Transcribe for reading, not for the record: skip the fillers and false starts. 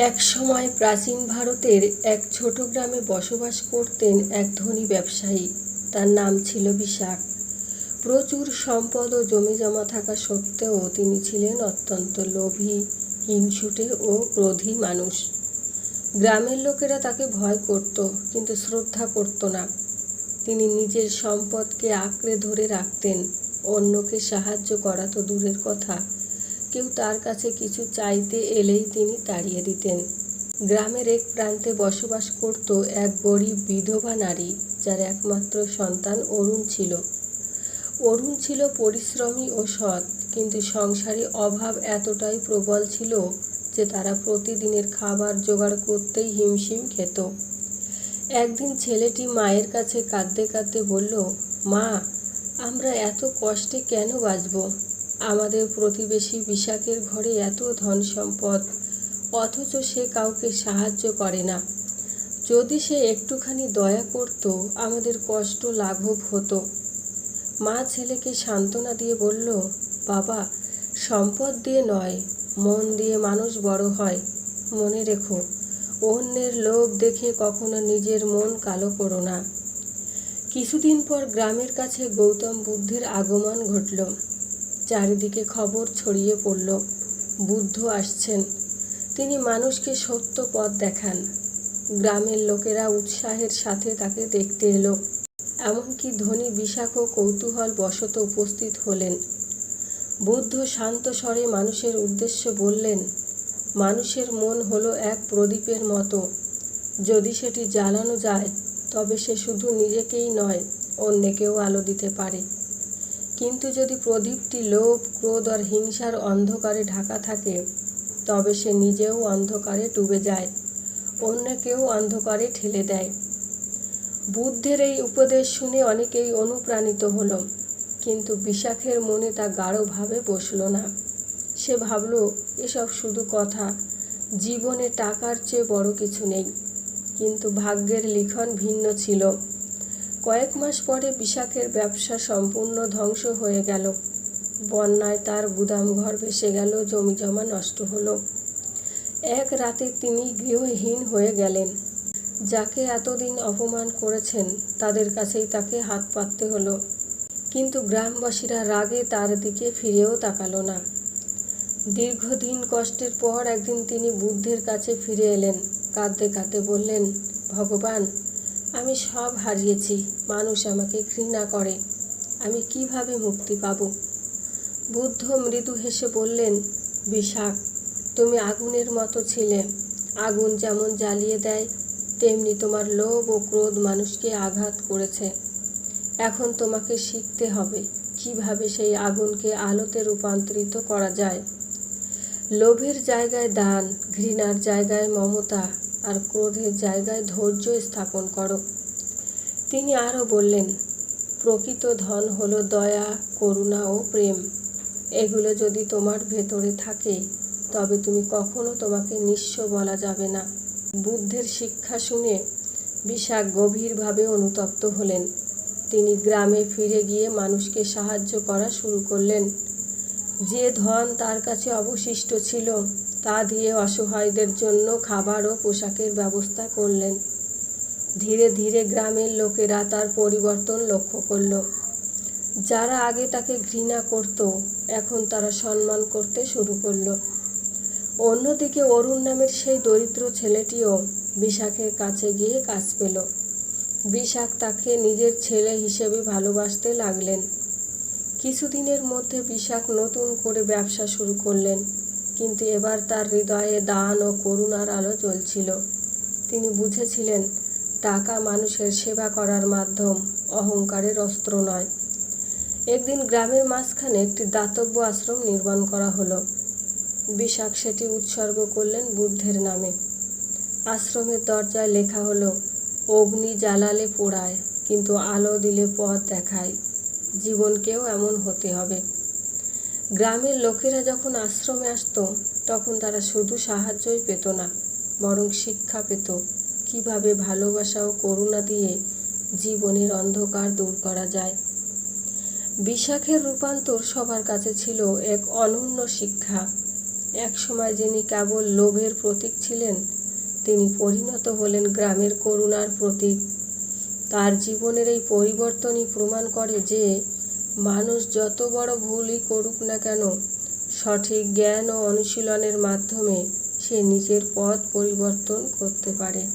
এক সময় প্রাচীন ভারতের এক ছোট গ্রামে বসবাস করতেন এক ধনী ব্যবসায়ী। তার নাম ছিল বিশাখ। প্রচুর সম্পদ ও জমিজমা থাকা সত্ত্বেও তিনি ছিলেন অত্যন্ত লোভী, হিংসুটে ও ক্রোধী মানুষ। গ্রামের লোকেরা তাকে ভয় করত, কিন্তু শ্রদ্ধা করত না। তিনি নিজের সম্পদকে আঁকড়ে ধরে রাখতেন। অন্যকে সাহায্য করা তো দূরের কথা, কেউ তার কাছে কিছু চাইতে এলেই তিনি তাড়িয়ে দিতেন। গ্রামের এক প্রান্তে বসবাস করত এক গরিব বিধবা নারী, যার একমাত্র সন্তান অরুণ ছিল। অরুণ ছিল পরিশ্রমী ও সৎ, কিন্তু সংসারে অভাব এতটাই প্রবল ছিল যে তারা প্রতিদিনের খাবার জোগাড় করতেই হিমশিম খেত। একদিন ছেলেটি মায়ের কাছে কাঁদতে কাঁদতে বলল, মা, আমরা এত কষ্টে কেন বাঁচব? আমাদের প্রতিবেশী বিশাখের ঘরে এত ধন সম্পদ, অথচ সে কাউকে সাহায্য করে না। যদি সে একটুখানি দয়া করত, আমাদের কষ্ট লাঘব হতো। মা ছেলেকে সান্ত্বনা দিয়ে বলল, বাবা, সম্পদ দিয়ে নয়, মন দিয়ে মানুষ বড় হয়। মনে রেখো, অন্যের লোভ দেখে কখনো নিজের মন কালো করো না। কিছুদিন পর গ্রামের কাছে গৌতম বুদ্ধের আগমন ঘটল। চারিদিকে খবর ছড়িয়ে পড়ল, বুদ্ধ আসছেন। তিনি মানুষকে সত্য পথ দেখান। গ্রামের লোকেরা উৎসাহের সাথে তাকে দেখতে এলো। এমনকি ধনী বিশাখও কৌতূহল বশত উপস্থিত হলেন। বুদ্ধ শান্ত স্বরে মানুষের উদ্দেশ্যে বললেন, মানুষের মন হলো এক প্রদীপের মতো। যদি সেটি জ্বালানো যায়, তবে সে শুধু নিজেকেই নয়, অন্যকেও আলো দিতে পারে। কিন্তু যদি প্রদীপটি লোভ, ক্রোধ আর হিংসার অন্ধকারে ঢাকা থাকে, তবে সে নিজেও অন্ধকারে ডুবে যায়, অন্যকেও অন্ধকারে ঠেলে দেয়। বুদ্ধের এই উপদেশ শুনে অনেকেই অনুপ্রাণিত হলো, কিন্তু বিশাখের মনে তা গাঢ়ভাবে বসল না। সে ভাবল, এসব শুধু কথা, জীবনে টাকার চেয়ে বড় কিছু নেই। কিন্তু ভাগ্যের লিখন ভিন্ন ছিল। কয়েক মাস পরে বিশাখের ব্যবসা সম্পূর্ণ ধ্বংস হয়ে গেল। বন্যায় তার গুদামঘর ভেসে গেল, জমিজমা নষ্ট হলো। এক রাতে তিনি গৃহহীন হয়ে গেলেন। যাকে এতদিন অপমান করেছেন, তাদের কাছেই তাকে হাত পাততে হলো। কিন্তু গ্রামবাসীরা রাগে তার দিকে ফিরেও তাকালো না। দীর্ঘদিন কষ্টের পর একদিন তিনি বুদ্ধের কাছে ফিরে এলেন। কাঁদতে কাঁদতে বললেন, ভগবান, আমি সব হারিয়েছি, মানুষ আমাকে ঘৃণা করে, আমি কিভাবে মুক্তি পাব? বুদ্ধ মৃদু হেসে বললেন, বিশাখ, তুমি আগুনের মতো ছিলে। আগুন যেমন জ্বালিয়ে দেয়, তেমনি তোমার লোভ ও ক্রোধ মানুষকে আঘাত করেছে। এখন তোমাকে শিখতে হবে কিভাবে সেই আগুনকে আলোতে রূপান্তরিত করা যায়। লোভের জায়গায় দান, ঘৃণার জায়গায় মমতা, আর ক্রোধের জায়গায় ধৈর্য স্থাপন করো। তিনি আরও বললেন, প্রকৃত ধন হলো দয়া, করুণা ও প্রেম। এগুলো যদি তোমার ভেতরে থাকে, তবে তুমি কখনো তোমাকে নিঃস্ব বলা যাবে না। বুদ্ধের শিক্ষা শুনে বিশাখ গভীরভাবে অনুতপ্ত হলেন। তিনি গ্রামে ফিরে গিয়ে মানুষকে সাহায্য করা শুরু করলেন। যে ধন তার কাছে অবশিষ্ট ছিল, তা দিয়ে অসহায়দের জন্য খাবার ও পোশাকের ব্যবস্থা করলেন। ধীরে ধীরে গ্রামের লোকেরা তার পরিবর্তন লক্ষ্য করল। যারা আগে তাকে ঘৃণা করত, এখন তারা সম্মান করতে শুরু করল। অন্যদিকে অরুণ নামের সেই দরিদ্র ছেলেটিও বিশাখের কাছে গিয়ে কাজ পেল। বিশাখ তাকে নিজের ছেলে হিসেবে ভালোবাসতে লাগলেন। কিছুদিনের মধ্যে বিশাখ নতুন করে ব্যবসা শুরু করলেন, কিন্তু এবার তার হৃদয়ে দান ও করুণার আলো জ্বলছিল। তিনি বুঝেছিলেন, টাকা মানুষের সেবা করার মাধ্যম, অহংকারের অস্ত্র নয়। একদিন গ্রামের মাঝখানে একটি দাতব্য আশ্রম নির্মাণ করা হলো। বিশাখ সেটি উৎসর্গ করলেন বুদ্ধের নামে। আশ্রমের দরজায় লেখা হলো, অগ্নি জ্বালালে পোড়ায়, কিন্তু আলো দিলে পথ দেখায়। জীবনকেও এমন হতে হবে। গ্রামের লোকেরা যখন আশ্রমে আসত, তখন তারা শুধু সাহায্যই পেত না, বরং শিক্ষা পেত কিভাবে ভালোবাসা ও করুণা দিয়ে জীবনের অন্ধকার দূর করা যায়। বিশাখের রূপান্তর সবার কাছে ছিল এক অনন্য শিক্ষা। একসময় যিনি কেবল লোভের প্রতীক ছিলেন, তিনি পরিণত হলেন গ্রামের করুণার প্রতীক। তার জীবনের এই পরিবর্তনই প্রমাণ করে যে মানুষ যত বড় ভুলই করুক না কেন, সঠিক জ্ঞান ও অনুশীলনের মাধ্যমে সে নিজের পথ পরিবর্তন করতে পারে।